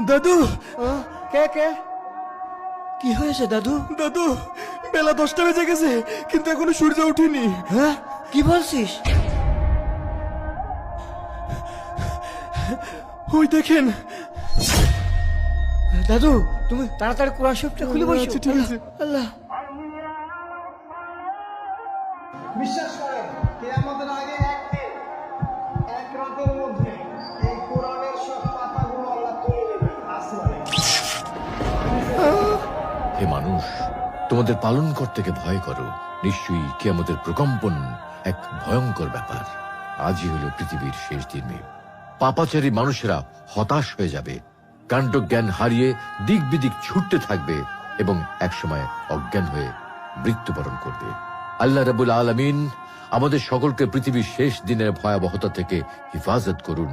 দাদু, কে কে? কি হয়েছে দাদু? দাদু, বেলা 10টা বেজে গেছে, কিন্তু এখনো সূর্য ওঠেনি। হ্যাঁ, কি বলছিস? ওই দেখেন। দাদু, তুমি তাড়াতাড়ি কোরআন শরীফটা খুলে বসো। আচ্ছা, ঠিক আছে। আল্লাহ, বিশ্বাস করেন কিয়ামতের আগে একদিন এক রাতের মধ্যে এই কোরআনের সব পাতাগুলো আল্লাহ তুলে নেবেন আসমানে। হে মানুষ, তোমাদের পালনকর্তাকে ভয় করো। নিশ্চয়ই কিয়ামতের প্রকম্পন এক ভয়ঙ্কর ব্যাপার। আজই হলো পৃথিবীর শেষ দিন। পাপাচারী মানুষেরা হতাশ হয়ে যাবে, কাণ্ডজ্ঞান হারিয়ে দিক বিদিক ছুটতে থাকবে এবং একসময় অজ্ঞান হয়ে মৃত্যুবরণ করবে। আল্লাহ রাব্বুল আলামিন আমাদের সকলকে পৃথিবীর শেষ দিনের ভয়াবহতা থেকে হেফাজত করুন।